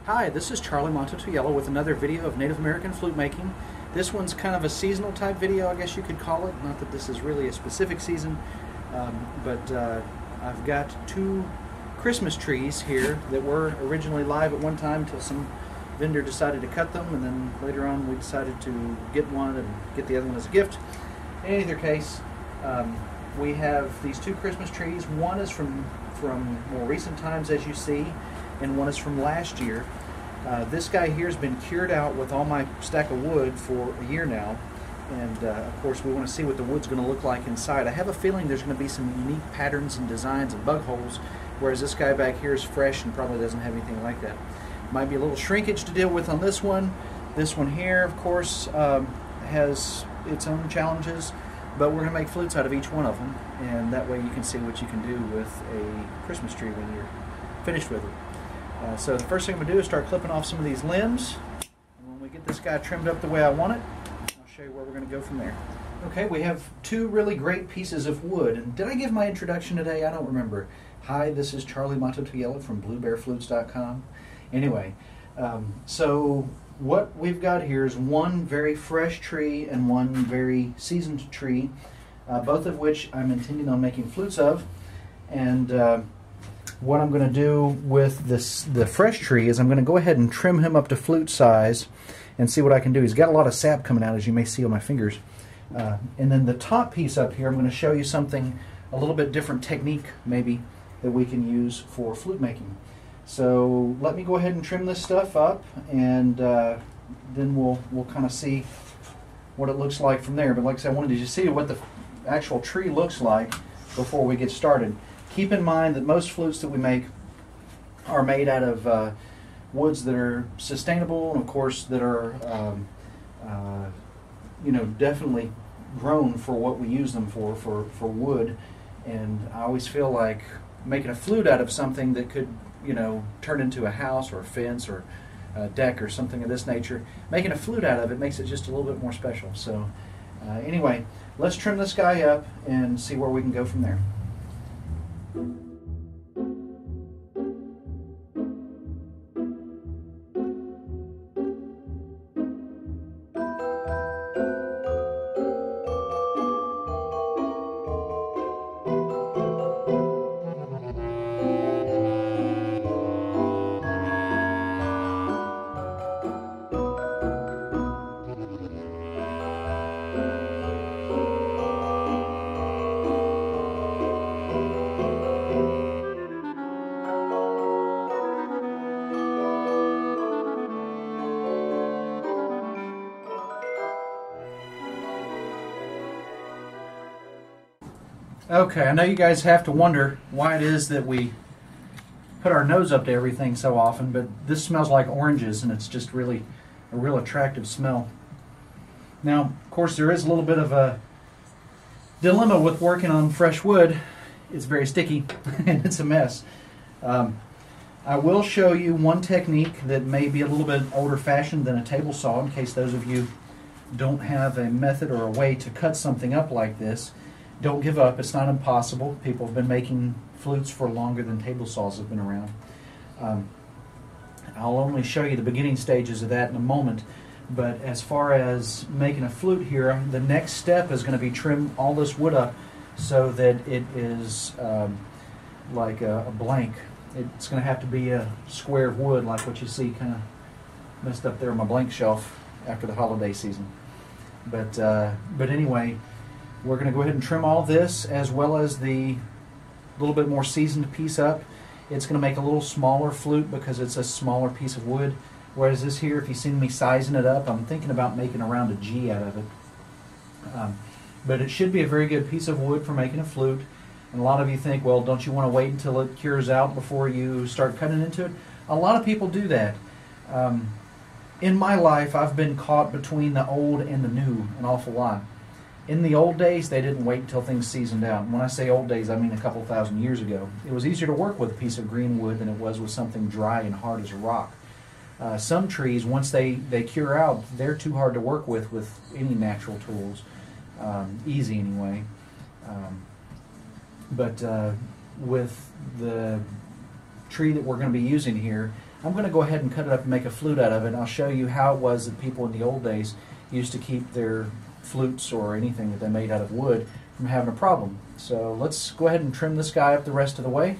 Hi, this is Charlie Mato-Toyela with another video of Native American flute making. This one's kind of a seasonal type video, I guess you could call it. Not that this is really a specific season, but I've got two Christmas trees here that were originally live at one time until some vendor decided to cut them, and then later on we decided to get one and get the other one as a gift. In either case, we have these two Christmas trees. One is from more recent times, as you see, and one is from last year. This guy here has been cured out with all my stack of wood for a year now, and of course we want to see what the wood's going to look like inside. I have a feeling there's going to be some unique patterns and designs and bug holes, whereas this guy back here is fresh and probably doesn't have anything like that. Might be a little shrinkage to deal with on this one. This one here, of course, has its own challenges, but we're going to make flutes out of each one of them, and that way you can see what you can do with a Christmas tree when you're finished with it. So the first thing I'm going to do is start clipping off some of these limbs, and when we get this guy trimmed up the way I want it, I'll show you where we're going to go from there. Okay, we have two really great pieces of wood, and did I give my introduction today? I don't remember. Hi, this is Charlie Mato-Toyela from bluebearflutes.com. Anyway, so what we've got here is one very fresh tree and one very seasoned tree, both of which I'm intending on making flutes of. And what I'm going to do with the fresh tree is I'm going to go ahead and trim him up to flute size and see what I can do. He's got a lot of sap coming out, as you may see on my fingers. And then the top piece up here, I'm going to show you something, a little bit different technique maybe, that we can use for flute making. So let me go ahead and trim this stuff up, and then we'll kind of see what it looks like from there. But like I said, I wanted you to see what the actual tree looks like before we get started. Keep in mind that most flutes that we make are made out of woods that are sustainable, and of course that are definitely grown for what we use them for wood. And I always feel like making a flute out of something that could turn into a house or a fence or a deck or something of this nature, making a flute out of it makes it just a little bit more special. So anyway, let's trim this guy up and see where we can go from there. Okay, I know you guys have to wonder why it is that we put our nose up to everything so often, but this smells like oranges, and it's just really a real attractive smell. Now, of course, there is a little bit of a dilemma with working on fresh wood. It's very sticky, and it's a mess. I will show you one technique that may be a little bit older-fashioned than a table saw, in case those of you don't have a method or a way to cut something up like this. Don't give up. It's not impossible. People have been making flutes for longer than table saws have been around. I'll only show you the beginning stages of that in a moment. But as far as making a flute here, the next step is going to be trim all this wood up so that it is like a blank. It's going to have to be a square of wood like what you see kind of messed up there on my blank shelf after the holiday season. But anyway, we're going to go ahead and trim all this as well as the little bit more seasoned piece up. It's going to make a little smaller flute because it's a smaller piece of wood. Whereas this here, if you've seen me sizing it up, I'm thinking about making around a G out of it. But it should be a very good piece of wood for making a flute. And a lot of you think, well, don't you want to wait until it cures out before you start cutting into it? A lot of people do that. In my life, I've been caught between the old and the new an awful lot. In the old days, they didn't wait until things seasoned out. And when I say old days, I mean a couple thousand years ago. It was easier to work with a piece of green wood than it was with something dry and hard as a rock. Some trees, once they cure out, they're too hard to work with any natural tools. Easy anyway. But with the tree that we're going to be using here, I'm going to go ahead and cut it up and make a flute out of it, and I'll show you how it was that people in the old days used to keep their flutes or anything that they made out of wood from having a problem. So let's go ahead and trim this guy up the rest of the way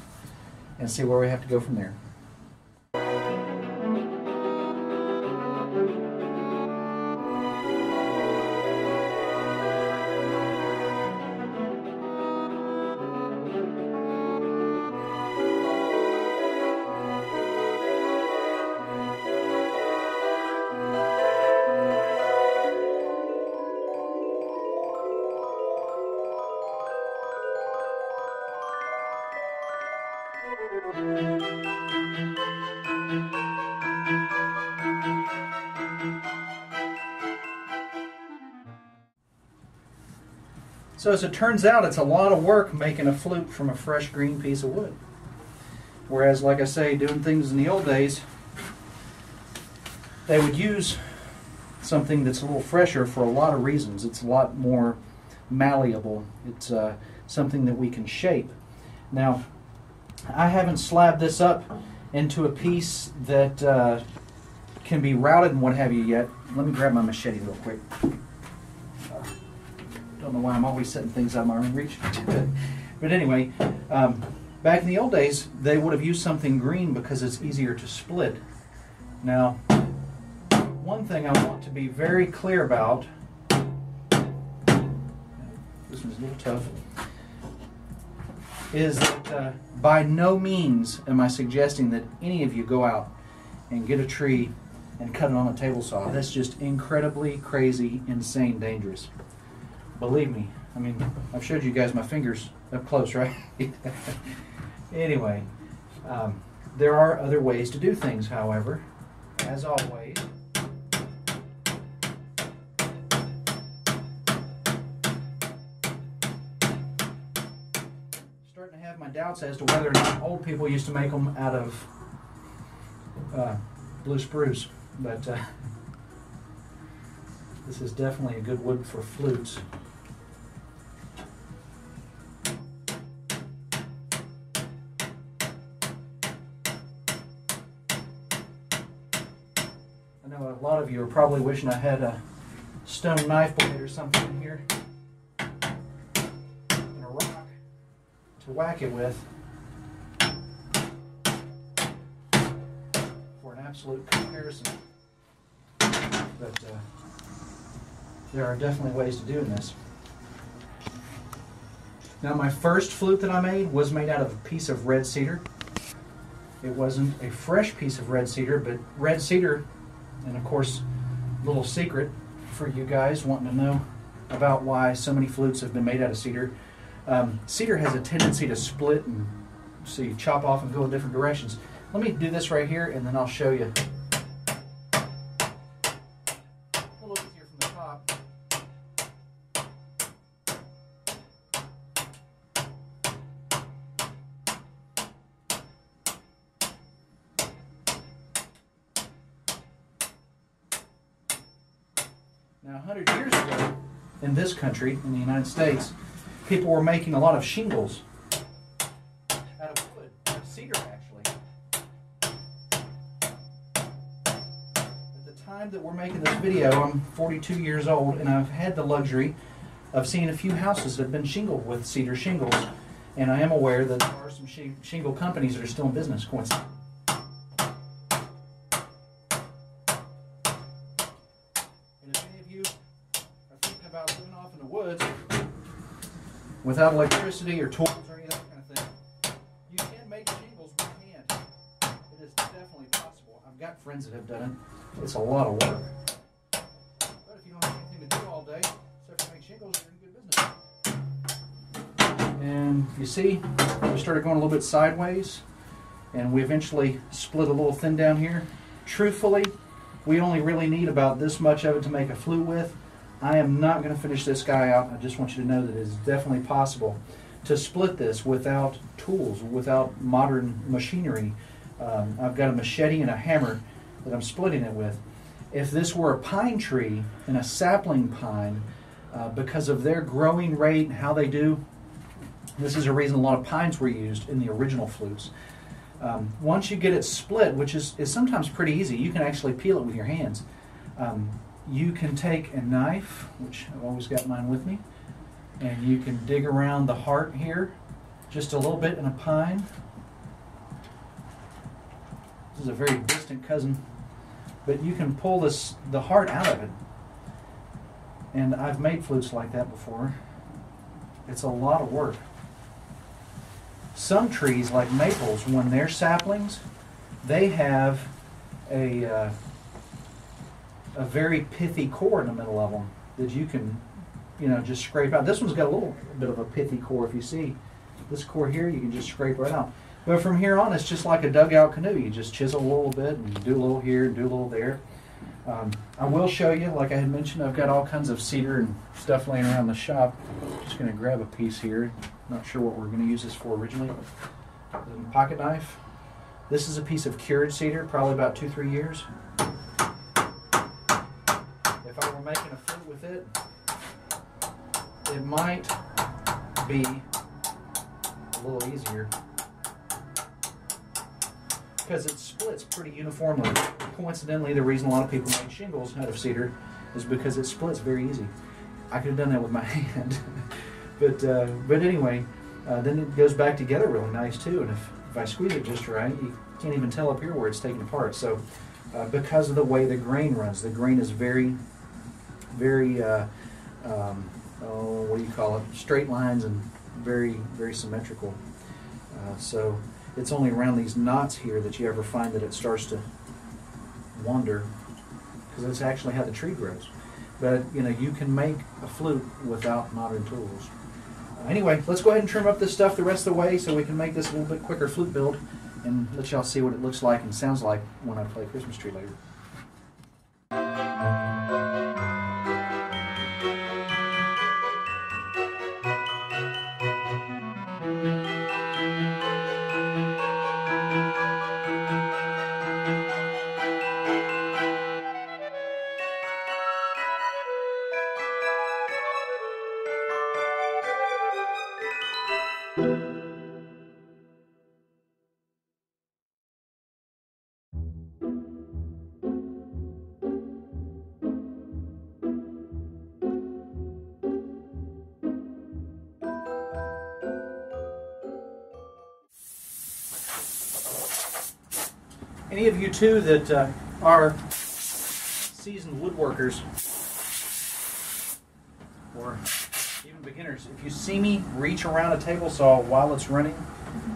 and see where we have to go from there. So as it turns out, it's a lot of work making a flute from a fresh green piece of wood. Whereas, like I say, doing things in the old days, they would use something that's a little fresher for a lot of reasons. It's a lot more malleable. It's something that we can shape. Now, I haven't slabbed this up into a piece that can be routed and what have you yet. Let me grab my machete real quick. Don't know why I'm always setting things out of my reach. But anyway, back in the old days, they would have used something green because it's easier to split. Now, one thing I want to be very clear about, this one's a little tough, is that by no means am I suggesting that any of you go out and get a tree and cut it on a table saw. That's just incredibly crazy, insane, dangerous. Believe me, I mean, I've showed you guys my fingers up close, right? Anyway, there are other ways to do things, however. As always, starting to have my doubts as to whether or not old people used to make them out of blue spruce, but this is definitely a good wood for flutes. I know a lot of you are probably wishing I had a stone knife blade or something in here and a rock to whack it with for an absolute comparison. But there are definitely ways to do this. Now, my first flute that I made was made out of a piece of red cedar. It wasn't a fresh piece of red cedar, but red cedar, and of course, a little secret for you guys wanting to know about why so many flutes have been made out of cedar. Cedar has a tendency to split and chop off and go in different directions. Let me do this right here, and then I'll show you. A little easier from the top. Now, 100 years ago, in this country, in the United States, people were making a lot of shingles out of wood, out of cedar, actually. At the time that we're making this video, I'm 42 years old, and I've had the luxury of seeing a few houses that have been shingled with cedar shingles, and I am aware that there are some shingle companies that are still in business, coincidentally. About living off in the woods without electricity or tools or any of that kind of thing, you can make shingles by hand. It is definitely possible. I've got friends that have done it. It's a lot of work. But if you don't have anything to do all day except for make shingles, you're in good business. And you see, we started going a little bit sideways, and we eventually split a little thin down here. Truthfully, we only really need about this much of it to make a flute with. I am not going to finish this guy out. I just want you to know that it is definitely possible to split this without tools, without modern machinery. I've got a machete and a hammer that I'm splitting it with. If this were a pine tree and a sapling pine, because of their growing rate and how they do, this is a reason a lot of pines were used in the original flutes. Once you get it split, which is sometimes pretty easy, you can actually peel it with your hands. You can take a knife, which I've always got mine with me, and you can dig around the heart here just a little bit in a pine. This is a very distant cousin, but you can pull the heart out of it. And I've made flutes like that before. It's a lot of work. Some trees, like maples, when they're saplings, they have a very pithy core in the middle of them that you can, just scrape out. This one's got a little bit of a pithy core. If you see this core here, you can just scrape right out. But from here on, it's just like a dugout canoe. You just chisel a little bit and do a little here and do a little there. I will show you, like I had mentioned, I've got all kinds of cedar and stuff laying around the shop. Just going to grab a piece here. Not sure what we're going to use this for originally. Pocket knife. This is a piece of cured cedar, probably about 2-3 years. If I were making a flute with it, it might be a little easier because it splits pretty uniformly. Coincidentally, the reason a lot of people make shingles out of cedar is because it splits very easy. I could have done that with my hand. But anyway, then it goes back together really nice too, and if I squeeze it just right, you can't even tell up here where it's taken apart. So because of the way the grain runs, the grain is very, very, what do you call it, straight lines and very, very symmetrical. So it's only around these knots here that you ever find that it starts to wander, because that's actually how the tree grows. But you can make a flute without modern tools. Anyway, let's go ahead and trim up this stuff the rest of the way so we can make this a little bit quicker flute build and let y'all see what it looks like and sounds like when I play Christmas Tree later. Any of you too that are seasoned woodworkers or even beginners, if you see me reach around a table saw while it's running,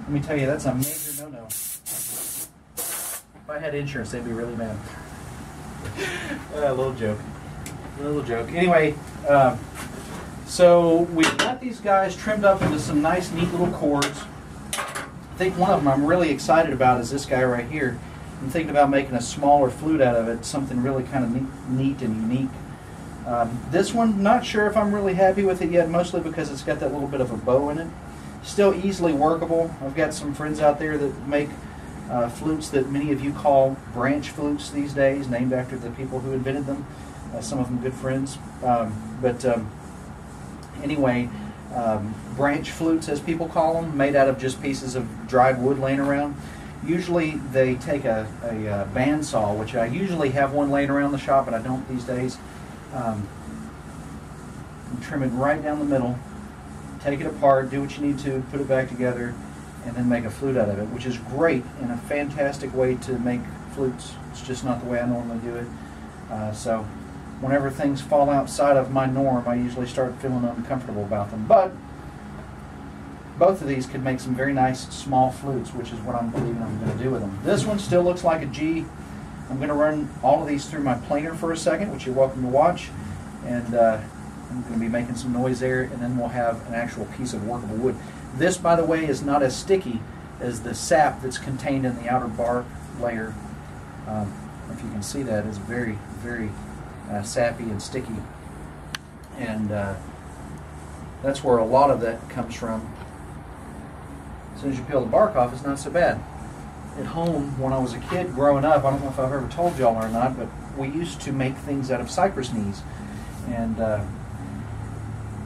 let me tell you, that's a major no-no. If I had insurance, they'd be really mad. A little joke. Anyway, so we've got these guys trimmed up into some nice, neat little chords. I think one of them I'm really excited about is this guy right here. I'm thinking about making a smaller flute out of it, something really kind of neat and unique. This one, not sure if I'm really happy with it yet, mostly because it's got that little bit of a bow in it. Still easily workable. I've got some friends out there that make flutes that many of you call branch flutes these days, named after the people who invented them. Some of them good friends. Anyway, branch flutes, as people call them, made out of just pieces of dried wood laying around. Usually they take a bandsaw, which I usually have one laying around the shop, but I don't these days. And trim it right down the middle, take it apart, do what you need to, put it back together, and then make a flute out of it, which is great and a fantastic way to make flutes. It's just not the way I normally do it. So whenever things fall outside of my norm, I usually start feeling uncomfortable about them. But both of these could make some very nice small flutes, which is what I'm believing I'm going to do with them. This one still looks like a G. I'm going to run all of these through my planer for a second, which you're welcome to watch. And I'm going to be making some noise there, and then we'll have an actual piece of workable wood. This, by the way, is not as sticky as the sap that's contained in the outer bark layer. If you can see that, it's very, very sappy and sticky. And that's where a lot of that comes from. As soon as you peel the bark off, it's not so bad. At home, when I was a kid growing up, I don't know if I've ever told y'all or not, but we used to make things out of cypress knees. And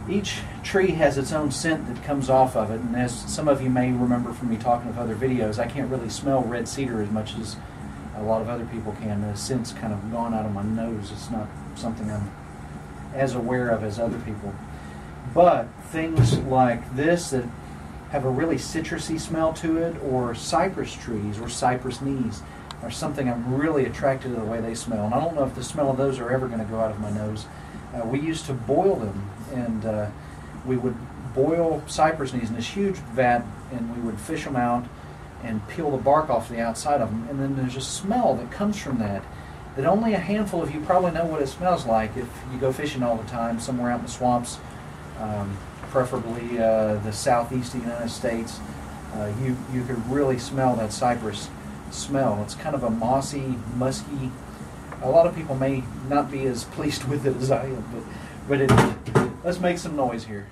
Each tree has its own scent that comes off of it, and as some of you may remember from me talking of other videos, I can't really smell red cedar as much as a lot of other people can. The scent's kind of gone out of my nose. It's not something I'm as aware of as other people. But things like this that have a really citrusy smell to it, or cypress trees or cypress knees, are something I'm really attracted to the way they smell. And I don't know if the smell of those are ever going to go out of my nose. We used to boil them, and we would boil cypress knees in this huge vat, and we would fish them out and peel the bark off the outside of them. And then there's a smell that comes from that only a handful of you probably know what it smells like if you go fishing all the time somewhere out in the swamps, preferably the southeast of the United States. You could really smell that cypress smell. It's kind of a mossy, musky. A lot of people may not be as pleased with it as I am, but let's make some noise here.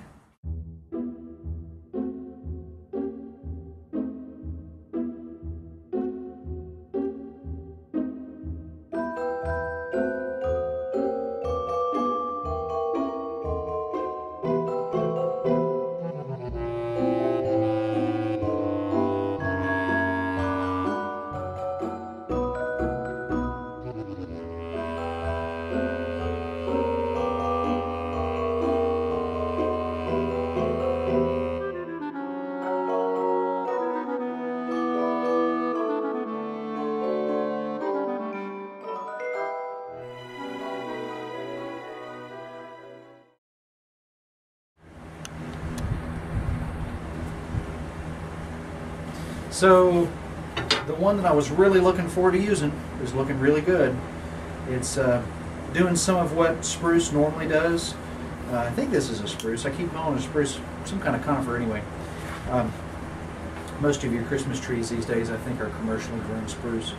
So the one that I was really looking forward to using is looking really good. It's doing some of what spruce normally does. I think this is a spruce. I keep calling it a spruce, some kind of conifer anyway. Most of your Christmas trees these days, I think, are commercially grown spruce.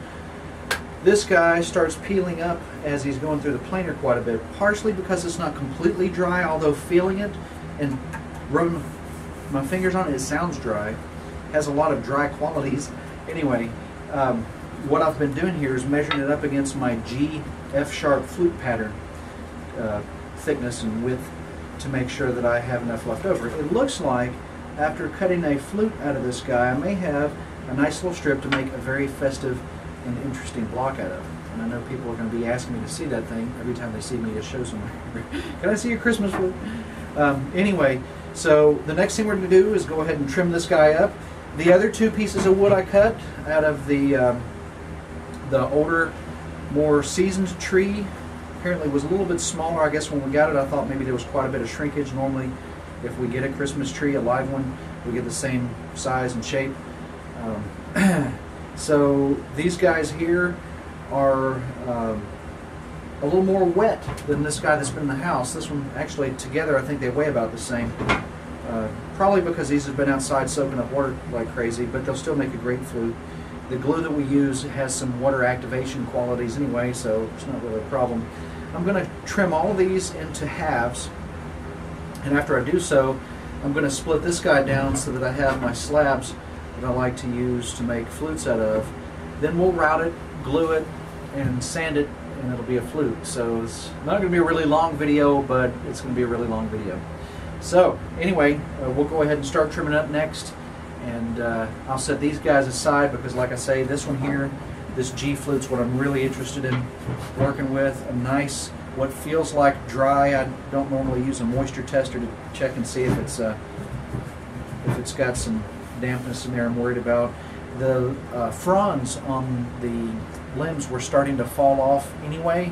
This guy starts peeling up as he's going through the planer quite a bit, partially because it's not completely dry, although feeling it and rubbing my fingers on it, it sounds dry. Has a lot of dry qualities. Anyway, what I've been doing here is measuring it up against my G F-sharp flute pattern thickness and width to make sure that I have enough left over. It looks like after cutting a flute out of this guy, I may have a nice little strip to make a very festive and interesting block out of. And I know people are going to be asking me to see that thing every time they see me to show somewhere. Can I see your Christmas flute? Anyway, so the next thing we're going to do is go ahead and trim this guy up. The other two pieces of wood I cut out of the older, more seasoned tree apparently was a little bit smaller. I guess when we got it, I thought maybe there was quite a bit of shrinkage. Normally, if we get a Christmas tree, a live one, we get the same size and shape. So these guys here are a little more wet than this guy that's been in the house. This one, actually, together, I think they weigh about the same. Probably because these have been outside soaking up water like crazy, but they'll still make a great flute. The glue that we use has some water activation qualities anyway, so it's not really a problem. I'm going to trim all of these into halves, and after I do so, I'm going to split this guy down so that I have my slabs that I like to use to make flutes out of. Then we'll route it, glue it, and sand it, and it'll be a flute. So it's not going to be a really long video, but it's going to be a really long video. So anyway, we'll go ahead and start trimming up next, and I'll set these guys aside because, like I say, this one here, this G flute's what I'm really interested in working with. A nice, what feels like dry. I don't normally use a moisture tester to check and see if it's got some dampness in there I'm worried about. The fronds on the limbs were starting to fall off anyway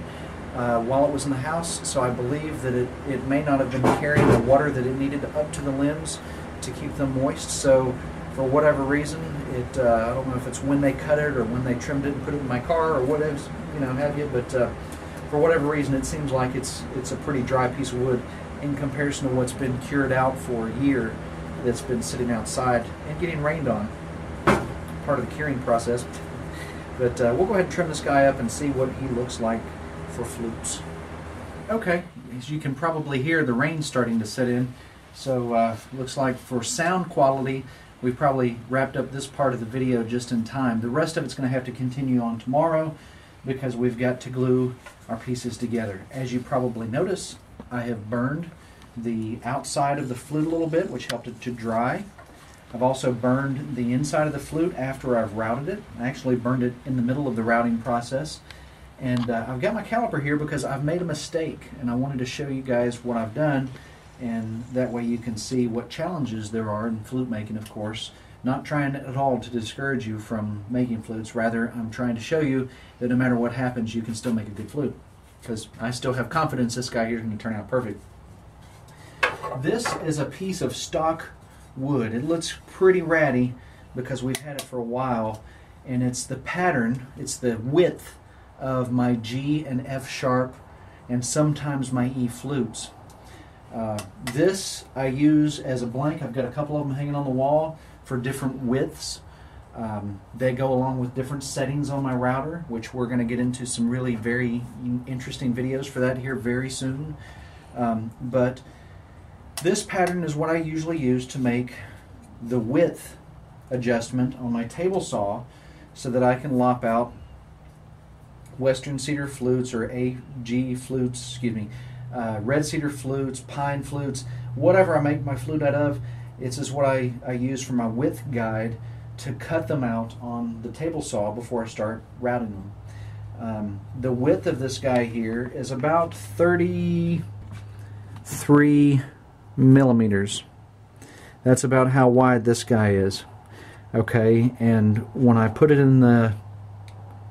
while it was in the house, so I believe that it may not have been carrying the water that it needed up to the limbs to keep them moist. So for whatever reason, I don't know if it's when they cut it or when they trimmed it and put it in my car or whatever, have you, but for whatever reason, it seems like it's a pretty dry piece of wood in comparison to what's been cured out for a year that's been sitting outside and getting rained on. Part of the curing process. But we'll go ahead and trim this guy up and see what he looks like for flutes. Okay, as you can probably hear, the rain's starting to set in, so looks like for sound quality we probably wrapped up this part of the video just in time. The rest of it's going to have to continue on tomorrow because we've got to glue our pieces together. As you probably notice, I have burned the outside of the flute a little bit, which helped it to dry. I've also burned the inside of the flute after I've routed it. I actually burned it in the middle of the routing process. And I've got my caliper here because I've made a mistake, and I wanted to show you guys what I've done, and that way you can see what challenges there are in flute making, of course. Not trying at all to discourage you from making flutes. Rather, I'm trying to show you that no matter what happens, you can still make a good flute. Because I still have confidence this guy here is going to turn out perfect. This is a piece of stock wood. It looks pretty ratty because we've had it for a while, and it's the pattern, it's the width of my G and F sharp and sometimes my E flutes. This I use as a blank. I've got a couple of them hanging on the wall for different widths. They go along with different settings on my router, which we're going to get into some really very interesting videos for that here very soon. But this pattern is what I usually use to make the width adjustment on my table saw so that I can lop out Western cedar flutes or AG flutes, excuse me, red cedar flutes, pine flutes, whatever I make my flute out of. This is what I use for my width guide to cut them out on the table saw before I start routing them. The width of this guy here is about 33 millimeters. That's about how wide this guy is. Okay, and when I put it in the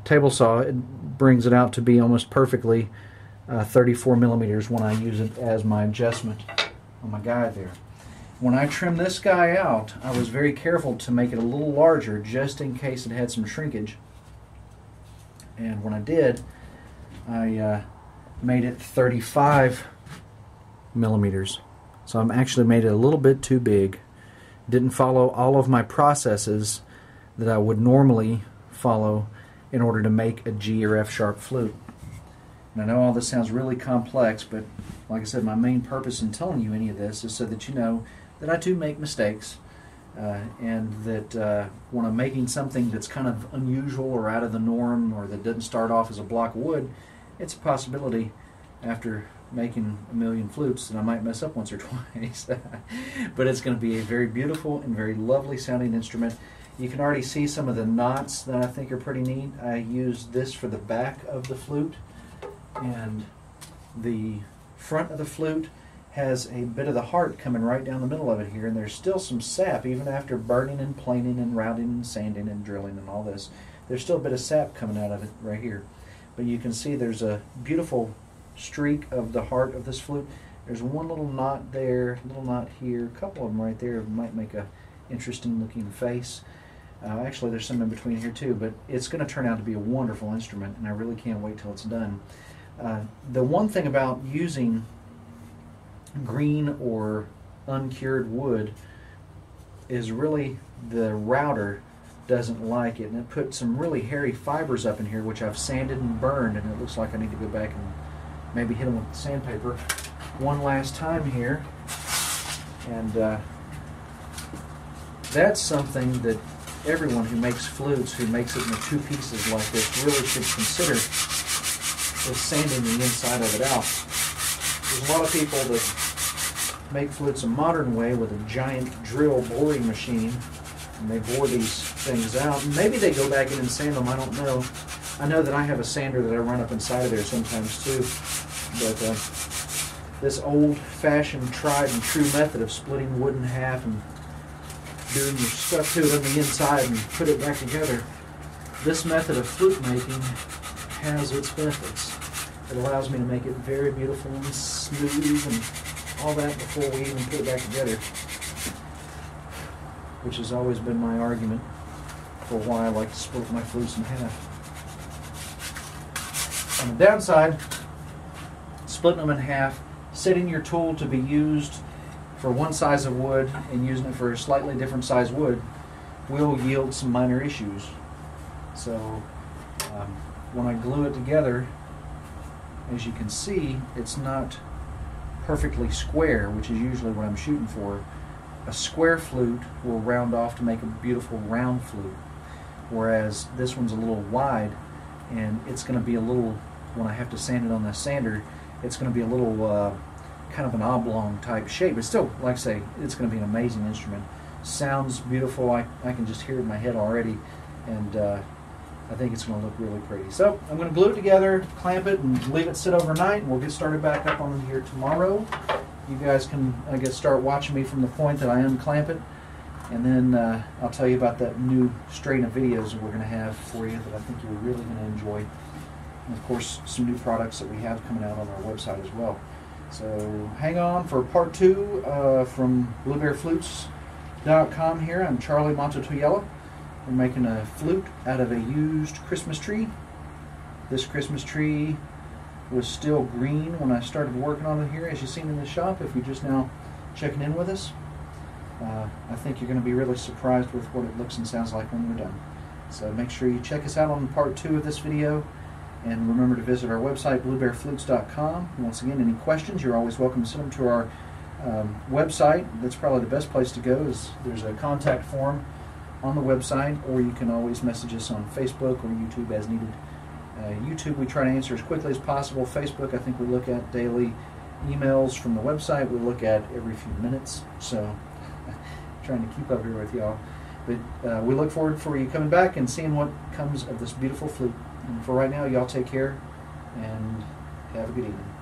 table saw, it brings it out to be almost perfectly 34 millimeters when I use it as my adjustment on my guide there. When I trimmed this guy out, I was very careful to make it a little larger just in case it had some shrinkage. And when I did, I made it 35 millimeters. So I actually made it a little bit too big. Didn't follow all of my processes that I would normally follow in order to make a G or F sharp flute. And I know all this sounds really complex, but like I said, my main purpose in telling you any of this is so that you know that I do make mistakes, and that when I'm making something that's kind of unusual or out of the norm, or that doesn't start off as a block of wood, it's a possibility after making a million flutes that I might mess up once or twice. But it's going to be a very beautiful and very lovely sounding instrument. You can already see some of the knots that I think are pretty neat. I used this for the back of the flute, and the front of the flute has a bit of the heart coming right down the middle of it here, and there's still some sap even after burning and planing and routing and sanding and drilling and all this. There's still a bit of sap coming out of it right here. But you can see there's a beautiful streak of the heart of this flute. There's one little knot there, little knot here, a couple of them right there might make a interesting looking face. Actually, there's some in between here too, but it's going to turn out to be a wonderful instrument, and I really can't wait till it's done. The one thing about using green or uncured wood is really the router doesn't like it, and it put some really hairy fibers up in here, which I've sanded and burned, and it looks like I need to go back and maybe hit them with sandpaper one last time here. And that's something that everyone who makes flutes, who makes it into two pieces like this, really should consider, is sanding the inside of it out. There's a lot of people that make flutes a modern way with a giant drill boring machine, and they bore these things out. Maybe they go back in and sand them, I don't know. I know that I have a sander that I run up inside of there sometimes too, but this old-fashioned, tried and true method of splitting wood in half and doing your stuff to it on the inside and put it back together, this method of flute making has its benefits. It allows me to make it very beautiful and smooth and all that before we even put it back together, which has always been my argument for why I like to split my flutes in half. On the downside, splitting them in half, setting your tool to be used for one size of wood and using it for a slightly different size wood will yield some minor issues. So when I glue it together, as you can see, it's not perfectly square, which is usually what I'm shooting for. A square flute will round off to make a beautiful round flute, whereas this one's a little wide, and it's going to be a little, when I have to sand it on the sander, it's going to be a little kind of an oblong type shape. But still, like I say, it's going to be an amazing instrument. Sounds beautiful. I can just hear it in my head already, and I think it's going to look really pretty. So I'm going to glue it together, clamp it, and leave it sit overnight, and we'll get started back up on here tomorrow. You guys can, I guess, start watching me from the point that I unclamp it, and then I'll tell you about that new strain of videos that we're going to have for you that I think you're really going to enjoy. And of course, some new products that we have coming out on our website as well. So hang on for part 2 from bluebearflutes.com here. I'm Charlie Mato-Toyela. We're making a flute out of a used Christmas tree. This Christmas tree was still green when I started working on it here, as you've seen in the shop, if you're just now checking in with us. I think you're going to be really surprised with what it looks and sounds like when we're done. So make sure you check us out on part 2 of this video. And remember to visit our website, bluebearflutes.com. Once again, any questions, you're always welcome to send them to our website. That's probably the best place to go. There's a contact form on the website, or you can always message us on Facebook or YouTube as needed. YouTube, we try to answer as quickly as possible. Facebook, I think we look at daily. Emails from the website, we look at every few minutes. So, trying to keep up here with y'all. But we look forward for you coming back and seeing what comes of this beautiful flute. And for right now, y'all take care and have a good evening.